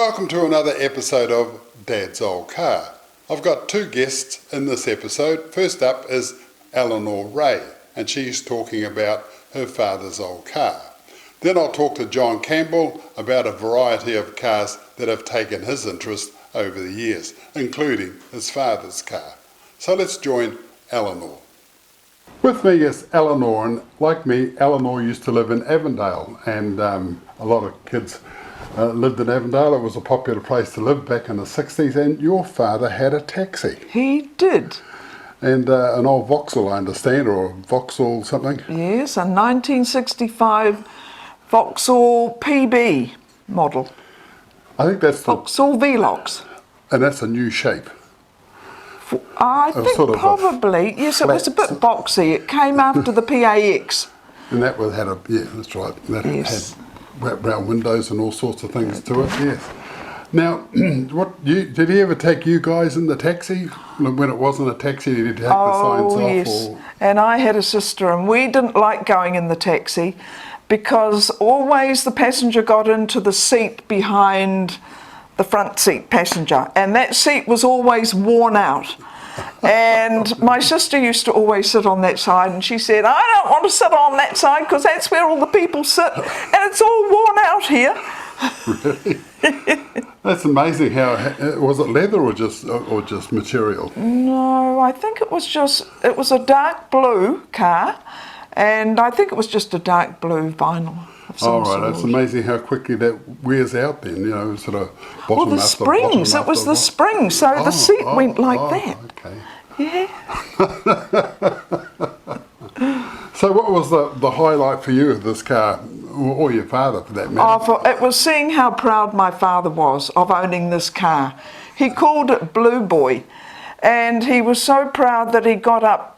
welcome to another episode of Dad's Old Car. I've got two guests in this episode. First up is Eleanor Raey, and she's talking about her father's old car. Then I'll talk to John Campbell about a variety of cars that have taken his interest over the years, including his father's car. So let's join Eleanor. With me is Eleanor, and like me, Eleanor used to live in Avondale, and a lot of kids lived in Avondale. It was a popular place to live back in the 60s, and your father had a taxi. He did. And an old Vauxhall, I understand, or a Vauxhall something? Yes, a 1965 Vauxhall PB model. I think that's Vauxhall Velox. And that's a new shape. I think sort of probably, yes, it was a bit boxy. It came after the PAX. And that had a, yeah, that's right. That Yes. had round windows and all sorts of things to it, yes. Now, did he ever take you guys in the taxi? When it wasn't a taxi, did he take the signs off? Yes. Or? And I had a sister, and we didn't like going in the taxi because always the passenger got into the seat behind the front seat passenger, and that seat was always worn out. And my sister used to always sit on that side, and she said, I don't want to sit on that side because that's where all the people sit, and it's all worn out here. Really? That's amazing. How was it, leather or just material? No, I think it was a dark blue car, and I think it was just a dark blue vinyl. Oh, right. It's amazing how quickly that wears out then, you know, sort of bottom Well, the springs, it was the springs, so the seat went like that. Okay. Yeah. So what was the highlight for you of this car, or your father for that matter? It was seeing how proud my father was of owning this car. He called it Blue Boy, and he was so proud that he got up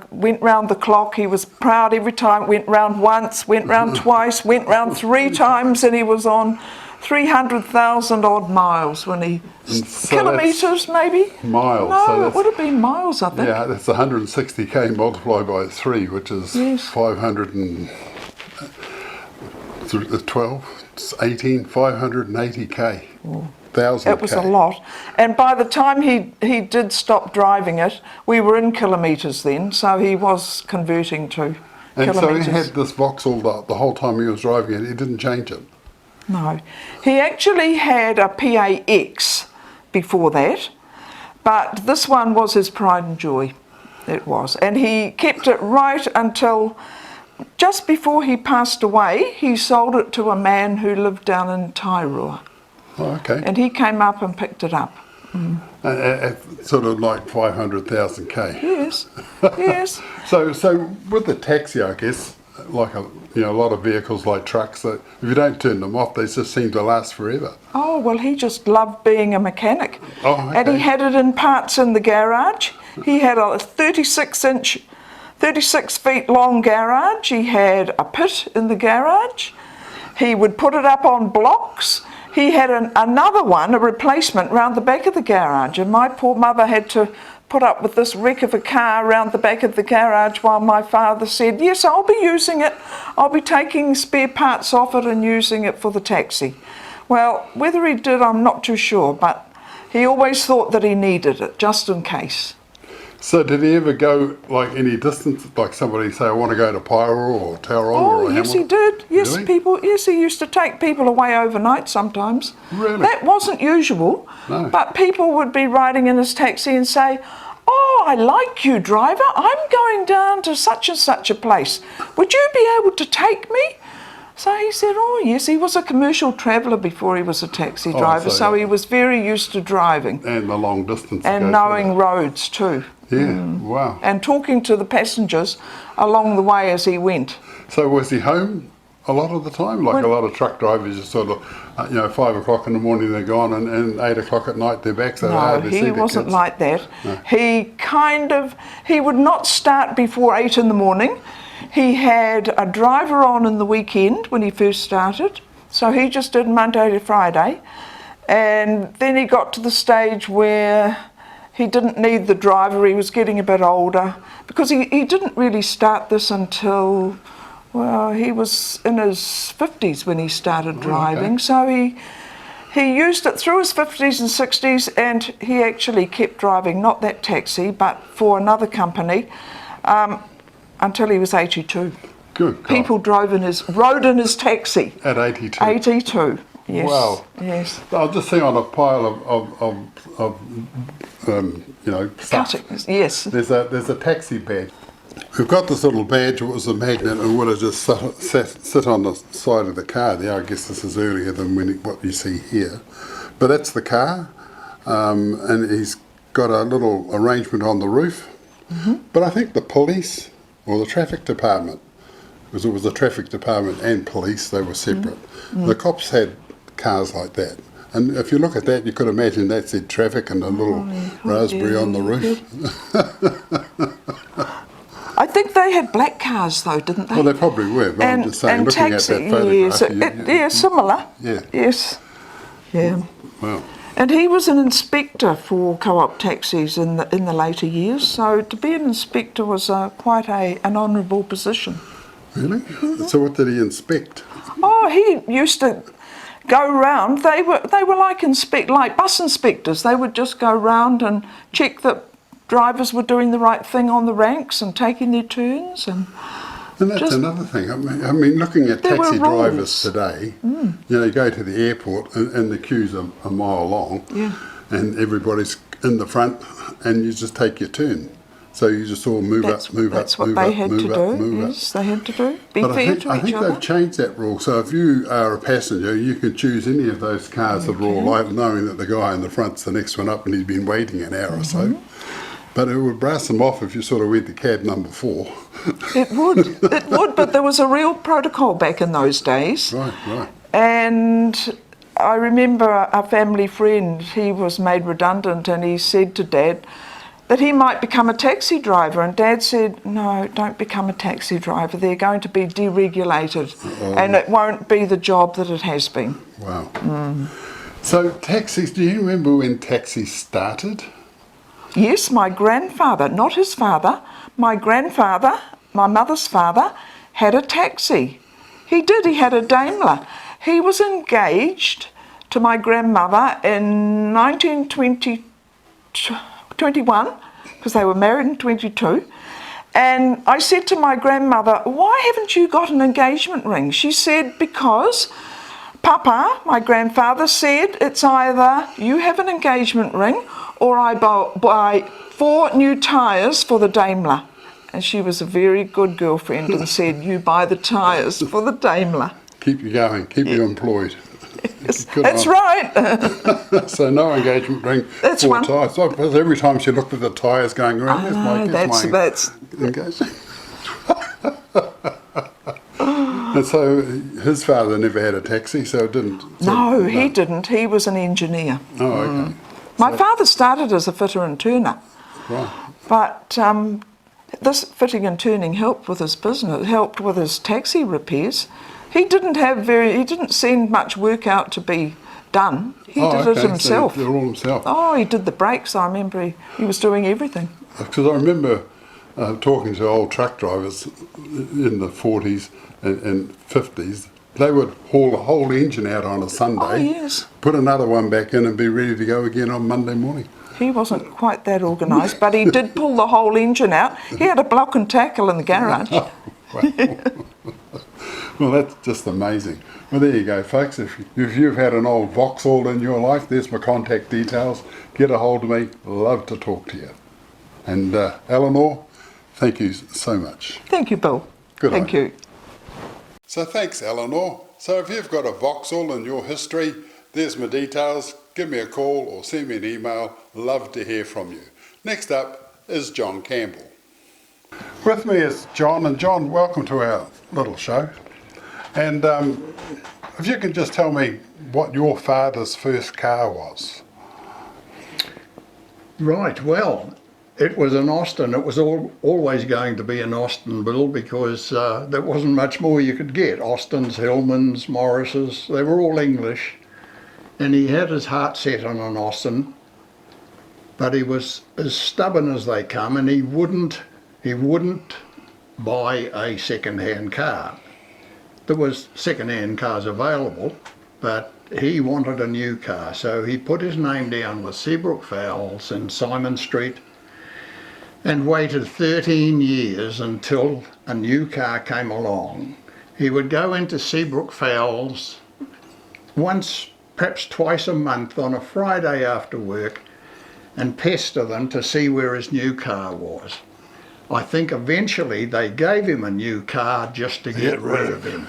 went round the clock. He was proud every time, went round once, went round twice, went round 3 times, and he was on 300,000 odd miles when he... kilometres maybe? Miles. No, so it would have been miles, I think. Yeah, that's 160k multiplied by 3, which is 580k. Oh. It was a lot, and by the time he did stop driving it, we were in kilometres then, so he was converting to kilometres. And so he had this Vauxhall the whole time he was driving it. He didn't change it. No, he actually had a PAX before that, but this one was his pride and joy. It was, and he kept it right until just before he passed away. He sold it to a man who lived down in Tairua. Oh, okay. And he came up and picked it up. At sort of like 500,000k. Yes, yes. So with the taxi, I guess, like a lot of vehicles like trucks, that if you don't turn them off, they just seem to last forever. Oh, well, he just loved being a mechanic. Oh, okay. And he had it in parts in the garage. He had a 36 feet long garage. He had a pit in the garage. He would put it up on blocks. He had another one, a replacement, round the back of the garage, and my poor mother had to put up with this wreck of a car round the back of the garage while my father said, yes, I'll be using it. I'll be taking spare parts off it and using it for the taxi. Well, whether he did, I'm not too sure, but he always thought that he needed it, just in case. So did he ever go like any distance, like somebody say, I want to go to Pyro or Tauranga or Hamilton? Yes, he did. Yes, Really? Yes, he used to take people away overnight sometimes. Really? That wasn't usual. No. But people would be riding in his taxi and say, oh, I like you, driver. I'm going down to such and such a place. Would you be able to take me? So he said, oh, yes, he was a commercial traveller before he was a taxi driver, so he was very used to driving. And the long distance. And knowing roads too. Yeah, wow. And talking to the passengers along the way as he went. So was he home a lot of the time? Like a lot of truck drivers, just sort of, 5 o'clock in the morning they're gone, and 8 o'clock at night they're back. So no, he wasn't like that. No. He would not start before 8 in the morning. He had a driver on in the weekend when he first started, so he just did Monday to Friday. And then he got to the stage where he didn't need the driver. He was getting a bit older, because he didn't really start this until, well, he was in his 50s when he started driving. Okay. So He used it through his 50s and 60s, and he actually kept driving, not that taxi, but for another company, until he was 82. Good God. People rode in his taxi. At 82? 82, yes. Wow. Yes. I was just seeing on a pile of stuff. Cuttings, yes. There's a taxi badge. We've got this little badge. It was a magnet and would have just sit on the side of the car there. I guess this is earlier than what you see here. But that's the car, and he's got a little arrangement on the roof. Mm-hmm. But I think the police or the traffic department, because it was the traffic department and police, they were separate. Mm-hmm. The cops had cars like that. And if you look at that, you could imagine that said traffic and a little raspberry on the roof. I think they had black cars though, didn't they? Well, they probably were, but I'm just saying, looking taxi, at that photograph. Yes, similar. Yeah. Yes. Yeah. Wow. And he was an inspector for co-op taxis in the later years, so to be an inspector was quite an honourable position. Really? Mm-hmm. So what did he inspect? Oh, he used to go round. They were like bus inspectors. They would just go round and check that drivers were doing the right thing on the ranks and taking their turns. And that's another thing. I mean, looking at taxi drivers today, you go to the airport and the queues are a mile long, and everybody's in the front, and you just take your turn. So you just all move up. That's what they had to do. Yes, they had to do. Be fair to each other. I think they've changed that rule. So if you are a passenger, you can choose any of those cars that are all light, knowing that the guy in the front's the next one up and he's been waiting an hour or so. But it would brass them off if you sort of went to cab number 4. It would, but there was a real protocol back in those days. Right. And I remember a family friend, he was made redundant, and he said to Dad that he might become a taxi driver, and Dad said, no, don't become a taxi driver. They're going to be deregulated, and it won't be the job that it has been. Wow. So taxis, do you remember when taxis started? Yes, my grandfather, not his father, my grandfather, my mother's father, had a taxi. He did, he had a Daimler. He was engaged to my grandmother in 1921, because they were married in 22. And I said to my grandmother, why haven't you got an engagement ring? She said, because Papa, my grandfather, said it's either you have an engagement ring or I buy 4 new tyres for the Daimler. And she was a very good girlfriend and said, you buy the tyres for the Daimler. Keep you going, keep you employed. Yes, that's right. So no engagement ring, that's 4 tyres. So every time she looked at the tyres going around, that's engagement. And so his father never had a taxi, so it didn't... No, he didn't. He was an engineer. Oh, okay. My father started as a fitter and turner. Right. But this fitting and turning helped with his business, helped with his taxi repairs. He didn't send much work out to be done. He did it himself. So he did it all himself. Oh, he did the brakes. I remember he was doing everything. Because I remember talking to old truck drivers in the 40s and 50s. They would haul the whole engine out on a Sunday, put another one back in and be ready to go again on Monday morning. He wasn't quite that organised, but he did pull the whole engine out. He had a block and tackle in the garage. Oh, wow. Well, that's just amazing. Well, there you go, folks. If you've had an old Vauxhall in your life, there's my contact details. Get a hold of me. Love to talk to you. And Eleanor, thank you so much. Thank you, Bill. Good Thank you. So thanks, Eleanor. So if you've got a Vauxhall in your history, there's my details. Give me a call or send me an email. Love to hear from you. Next up is John Campbell. With me is John, and John, welcome to our little show. And if you can just tell me what your father's first car was. Right, well, it was an Austin. It was always going to be an Austin, Bill, because there wasn't much more you could get. Austins, Hillmans, Morrises, they were all English. And he had his heart set on an Austin, but he was as stubborn as they come, and he wouldn't buy a second-hand car. There was second-hand cars available, but he wanted a new car, so he put his name down with Seabrook Fowles in Simon Street and waited 13 years until a new car came along. He would go into Seabrook Fowles once, perhaps twice a month on a Friday after work and pester them to see where his new car was. I think eventually they gave him a new car just to get rid of him.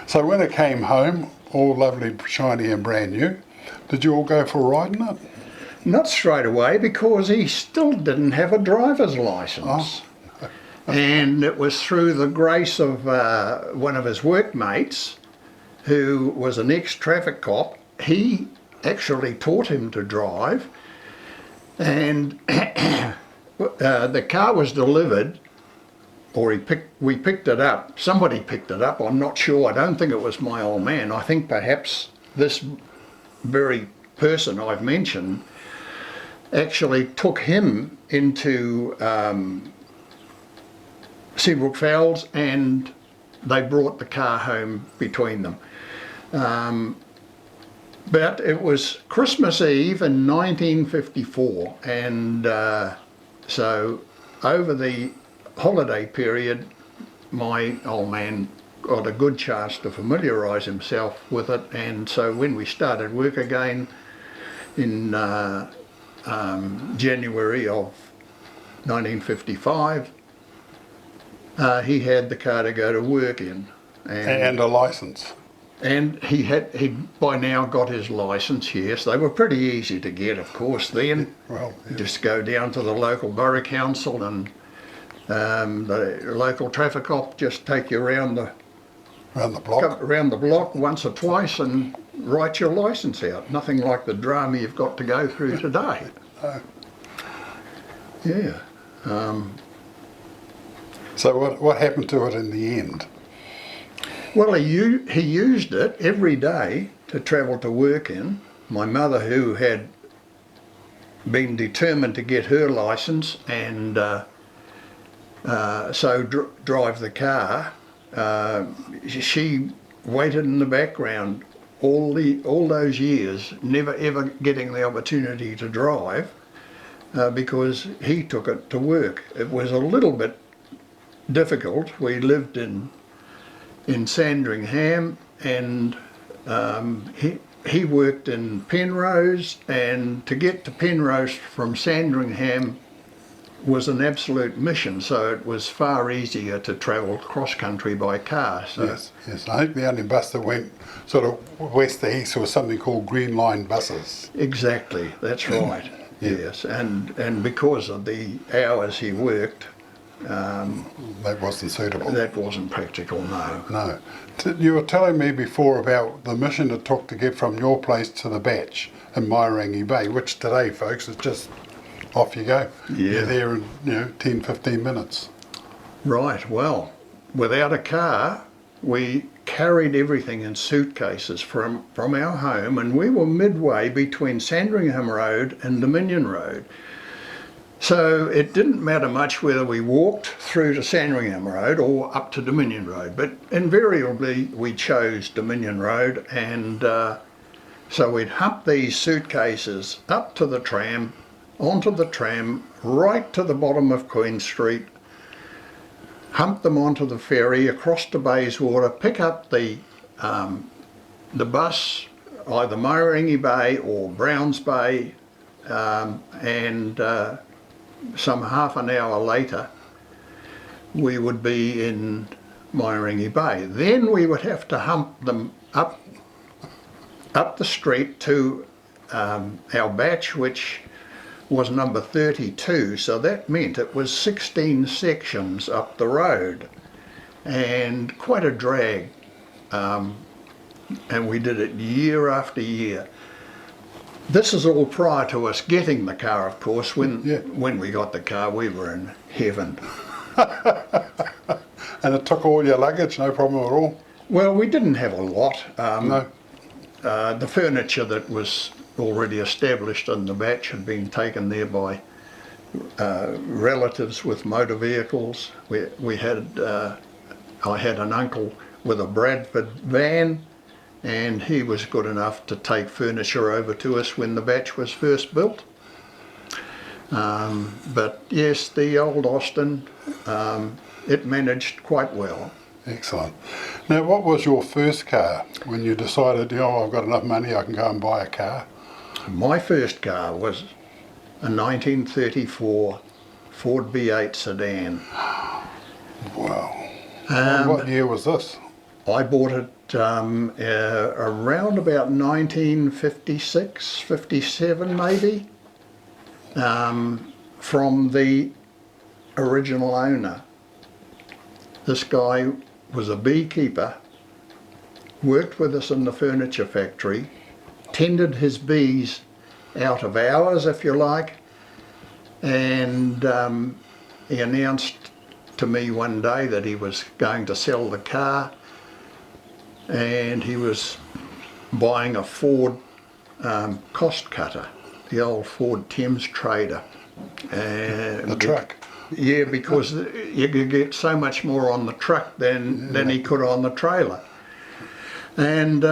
So when it came home, all lovely, shiny and brand new, did you all go for a ride in it? Not straight away, because he still didn't have a driver's licence. Oh. And it was through the grace of one of his workmates, who was an ex-traffic cop. He actually taught him to drive, and the car was delivered, or we picked it up. Somebody picked it up, I'm not sure. I don't think it was my old man. I think perhaps this very person I've mentioned actually took him into Seabrook Fowles, and they brought the car home between them. But it was Christmas Eve in 1954, and so over the holiday period, my old man got a good chance to familiarise himself with it, and so when we started work again in January of 1955, he had the car to go to work in. And a licence. And he'd by now got his licence, yes. They were pretty easy to get, of course, then. Well, yeah. Just go down to the local borough council, and the local traffic op just take you around the block once or twice and write your licence out. Nothing like the drama you've got to go through today. Yeah. So what happened to it in the end? Well, he used it every day to travel to work in. My mother, who had been determined to get her licence and drive the car, she waited in the background all those years, never ever getting the opportunity to drive, because he took it to work. It was a little bit difficult. We lived in Sandringham, and he worked in Penrose, and to get to Penrose from Sandringham was an absolute mission, so it was far easier to travel cross country by car. So. Yes. I think the only bus that went sort of west to east was something called Green Line buses. Exactly, that's right. Yeah. Yes, and because of the hours he worked, that wasn't suitable. That wasn't practical, no. No. You were telling me before about the mission it took to get from your place to the batch in Mairangi Bay, which today, folks, is just off you go. Yeah. You're there in 10, 15 minutes. Right, well, without a car, we carried everything in suitcases from our home, and we were midway between Sandringham Road and Dominion Road. So it didn't matter much whether we walked through to Sandringham Road or up to Dominion Road, but invariably we chose Dominion Road, and so we'd hump these suitcases up to the tram, onto the tram, right to the bottom of Queen Street, hump them onto the ferry, across to Bayswater, pick up the bus, either Mairangi Bay or Browns Bay, and some half an hour later we would be in Mairangi Bay. Then we would have to hump them up the street to our batch, which was number 32, so that meant it was 16 sections up the road, and quite a drag, and we did it year after year. This is all prior to us getting the car, of course. When we got the car, we were in heaven. And it took all your luggage, no problem at all? Well, we didn't have a lot. No. The furniture that was already established in the batch had been taken there by relatives with motor vehicles. I had an uncle with a Bradford van, and he was good enough to take furniture over to us when the batch was first built. But yes, the old Austin, it managed quite well. Excellent. Now, what was your first car when you decided, I've got enough money, I can go and buy a car? My first car was a 1934 Ford V8 sedan. Wow. And what year was this? I bought it around about 1956, 57 maybe, from the original owner. This guy was a beekeeper, worked with us in the furniture factory, tended his bees out of hours, if you like, and he announced to me one day that he was going to sell the car, and he was buying a Ford cost cutter, the old Ford Thames Trader. The truck. Yeah, because you could get so much more on the truck than he could on the trailer. And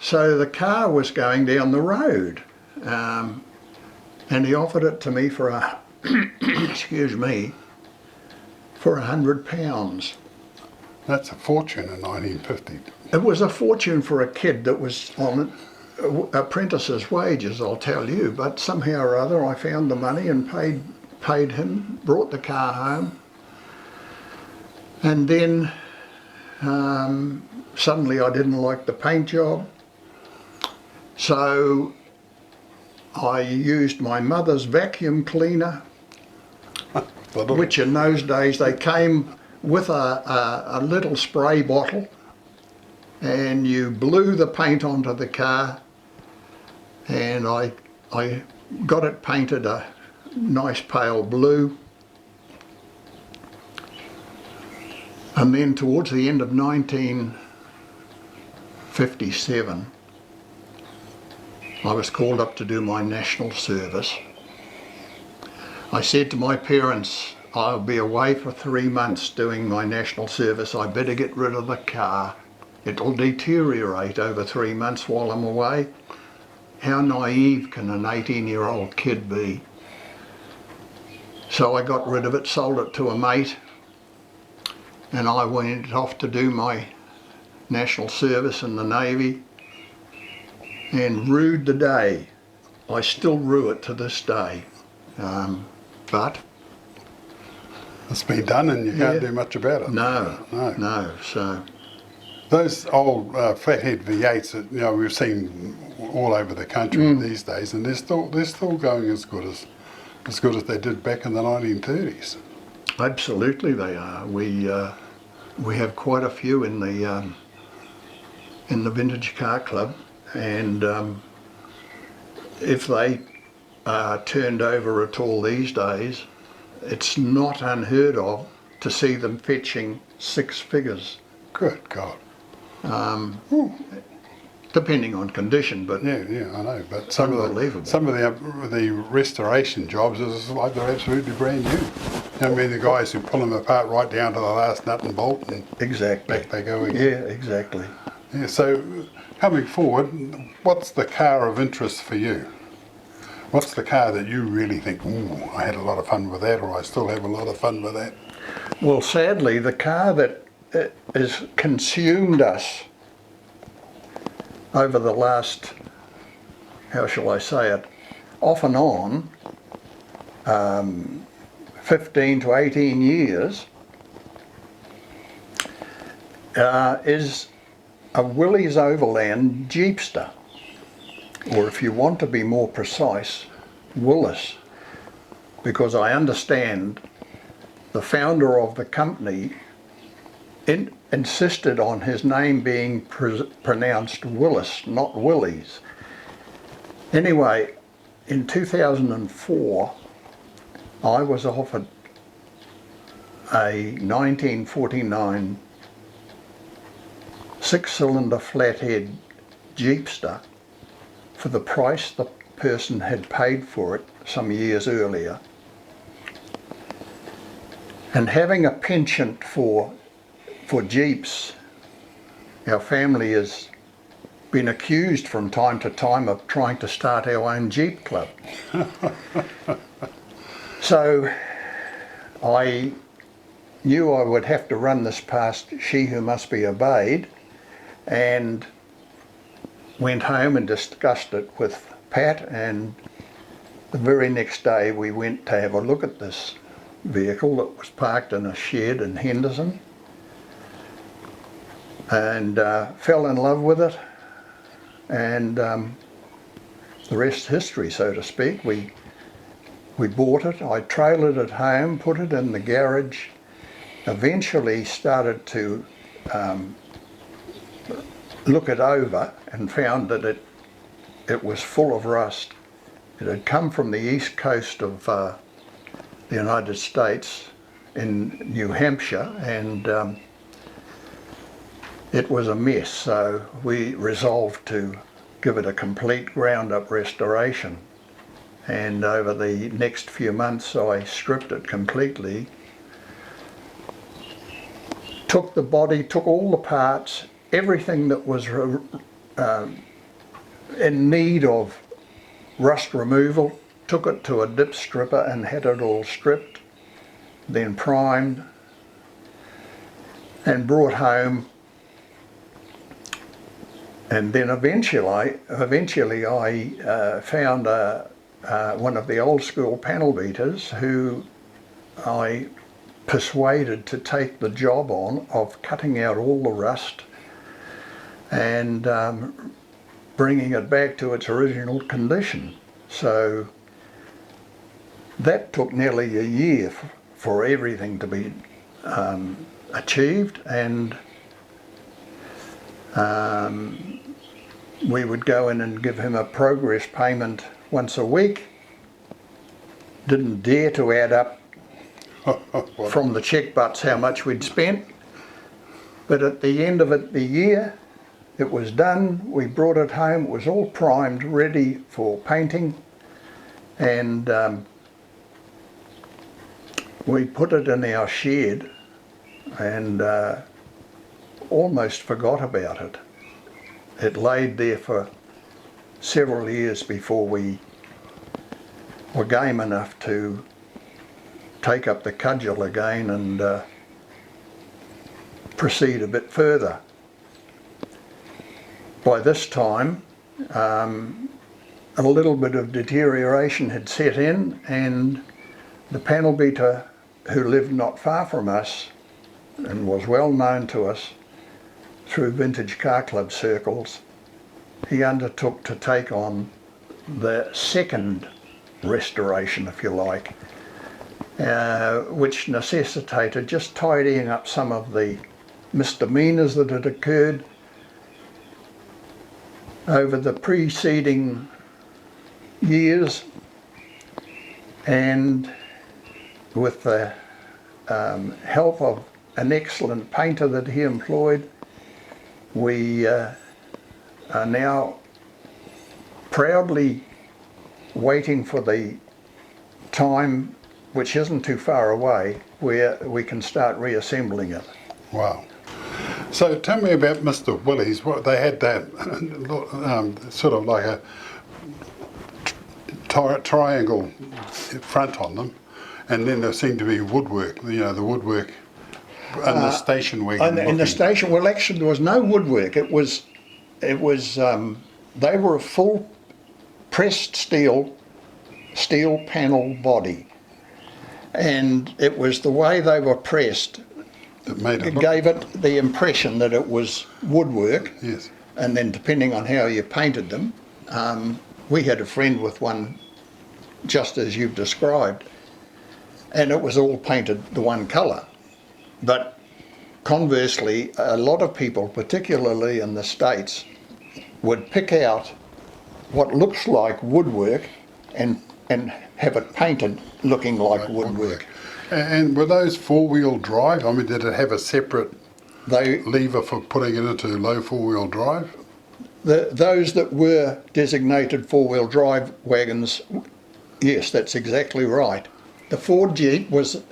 so the car was going down the road, and he offered it to me for excuse me, for £100. That's a fortune in 1950. It was a fortune for a kid that was on apprentice's wages, I'll tell you, but somehow or other I found the money and paid him, brought the car home, and then suddenly I didn't like the paint job, so I used my mother's vacuum cleaner, which in those days they came with a little spray bottle, and you blew the paint onto the car, and I got it painted a nice pale blue. And then towards the end of 1957, I was called up to do my national service. I said to my parents, I'll be away for 3 months doing my national service. I better get rid of the car. It'll deteriorate over 3 months while I'm away. How naive can an 18-year-old kid be? So I got rid of it, sold it to a mate, and I went off to do my national service in the Navy and rued the day. I still rue it to this day, but it's been done and you can't do much about it. No. So those old flathead V8s that we've seen all over the country these days, and they're still going as good as they did back in the 1930s. Absolutely, they are. We have quite a few in the Vintage Car Club, and if they are turned over at all these days, it's not unheard of to see them fetching 6 figures. Good God. Depending on condition, but yeah, I know. But some of the restoration jobs is like they're absolutely brand new. I mean, the guys who pull them apart right down to the last nut and bolt, and exactly, back they go again. Yeah, exactly. Yeah. So, coming forward, what's the car of interest for you? What's the car that you really think, ooh, I had a lot of fun with that, or I still have a lot of fun with that? Well, sadly, the car that has consumed us over the last, how shall I say it, off and on, 15 to 18 years, is a Willys Overland Jeepster, or if you want to be more precise, Willis, because I understand the founder of the company insisted on his name being pronounced Willis, not Willys. Anyway, in 2004, I was offered a 1949 6-cylinder flathead Jeepster for the price the person had paid for it some years earlier. And having a penchant for Jeeps, our family is been accused from time to time of trying to start our own Jeep club. So I knew I would have to run this past She Who Must Be Obeyed, and went home and discussed it with Pat, and the very next day we went to have a look at this vehicle that was parked in a shed in Henderson, and fell in love with it, and the rest history, so to speak. We bought it, I trailered it home, put it in the garage, eventually started to look it over and found that it was full of rust. It had come from the east coast of the United States in New Hampshire, and it was a mess, so we resolved to give it a complete ground-up restoration. And over the next few months I stripped it completely, took the body, took all the parts, everything that was in need of rust removal, took it to a dip stripper and had it all stripped, then primed, and brought home. And then eventually I found one of the old school panel beaters who I persuaded to take the job on of cutting out all the rust and bringing it back to its original condition. So that took nearly a year for everything to be achieved, and we would go in and give him a progress payment once a week. Didn't dare to add up from the check butts how much we'd spent, but at the end of the year it was done. We brought it home, it was all primed, ready for painting, and we put it in our shed and almost forgot about it. It laid there for several years before we were game enough to take up the cudgel again and proceed a bit further. By this time a little bit of deterioration had set in, and the panel beater who lived not far from us and was well known to us through vintage car club circles, he undertook to take on the second restoration, if you like, which necessitated just tidying up some of the misdemeanours that had occurred over the preceding years, and with the help of an excellent painter that he employed, we are now proudly waiting for the time, which isn't too far away, where we can start reassembling it. Wow. So tell me about Mr. Willie's. What they had that sort of like a triangle front on them, and then there seemed to be woodwork. You know, the woodwork in the station wagon. In the station, well, actually, there was no woodwork. It was they were a full pressed steel panel body, and it was the way they were pressed that made it gave it the impression that it was woodwork. Yes. And then depending on how you painted them, we had a friend with one just as you've described, and it was all painted the one colour. But conversely, a lot of people, particularly in the States, would pick out what looks like woodwork and have it painted looking like woodwork. And were those four-wheel drive? I mean, did it have a separate lever for putting it into low four-wheel drive? Those that were designated four-wheel drive wagons, yes, that's exactly right. The Ford Jeep was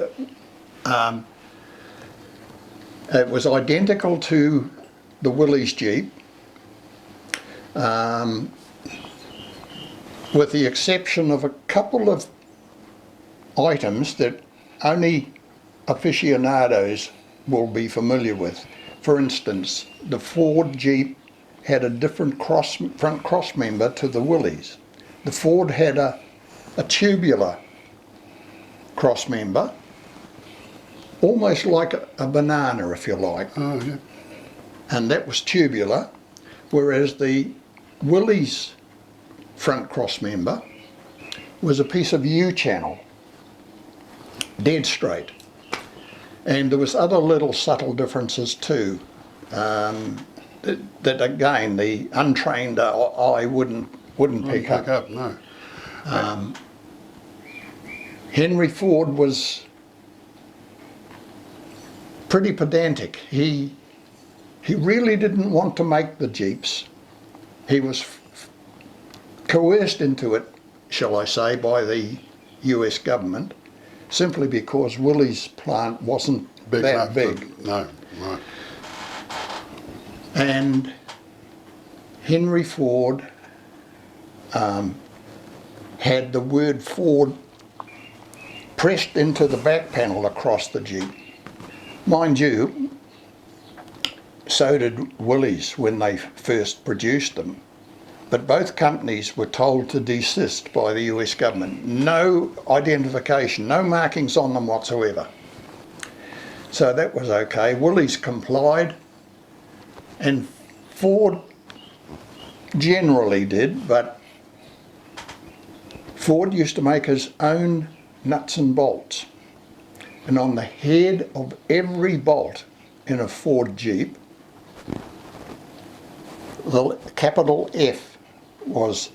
it was identical to the Willys Jeep, with the exception of a couple of items that only aficionados will be familiar with. For instance, the Ford Jeep had a different front cross member to the Willys. The Ford had a tubular cross member, almost like a banana, if you like. Oh, yeah. And that was tubular, whereas the Willys front cross member was a piece of U-channel, dead straight. And there was other little subtle differences too, that again the untrained eye wouldn't pick up. No. Henry Ford was pretty pedantic. He really didn't want to make the Jeeps. He was coerced into it, shall I say, by the US government, simply because Willys' plant wasn't that big. No, right. And Henry Ford had the word Ford pressed into the back panel across the Jeep. Mind you, so did Willys when they first produced them. But both companies were told to desist by the US government. No identification, no markings on them whatsoever. So that was okay. Willys complied, and Ford generally did, but Ford used to make his own nuts and bolts. And on the head of every bolt in a Ford Jeep, the capital F was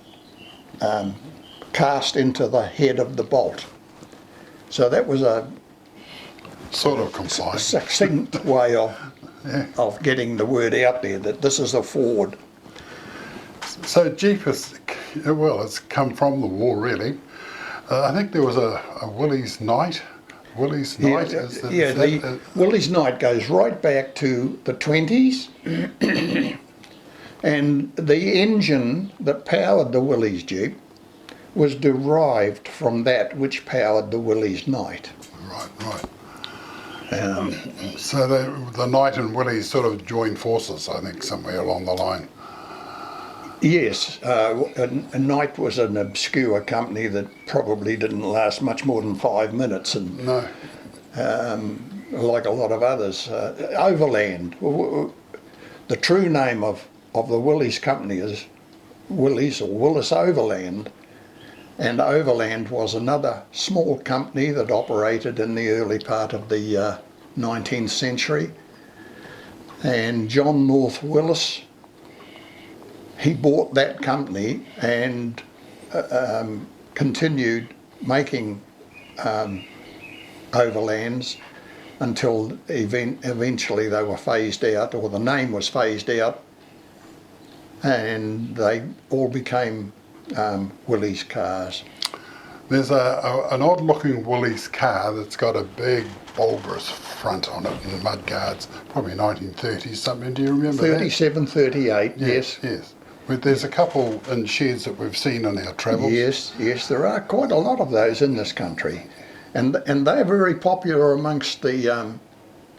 cast into the head of the bolt. So that was a Sort of complying. succinct way of getting the word out there that this is a Ford. So Jeep is, well, it's come from the war really. I think there was a Willys Night. Willys Night The Willys Night goes right back to the 20s. And the engine that powered the Willys Jeep was derived from that which powered the Willys Night. Right. So the Knight and Willys sort of joined forces, I think, somewhere along the line. Yes, a Knight was an obscure company that probably didn't last much more than 5 minutes, and No. like a lot of others. Overland, the true name of the Willys company is Willys or Willis Overland, and Overland was another small company that operated in the early part of the 19th century, and John North Willis, he bought that company and continued making Overlands until eventually they were phased out, or the name was phased out, and they all became Willys cars. There's an odd-looking Willys car that's got a big bulbous front on it and mud guards, probably 1930s something. Do you remember 37, 38, that? yes. Yes. But there's a couple in sheds that we've seen on our travels. Yes, there are quite a lot of those in this country, and they're very popular amongst the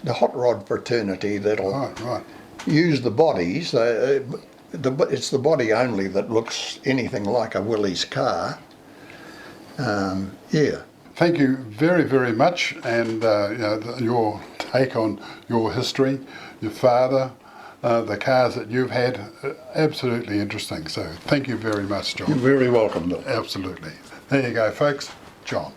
hot rod fraternity that'll Right. use the bodies. It's the body only that looks anything like a Willys car. Thank you very, very much, and your take on your history, your father, the cars that you've had, absolutely interesting. So thank you very much, John. You're very welcome, Bill. Absolutely. There you go, folks. John.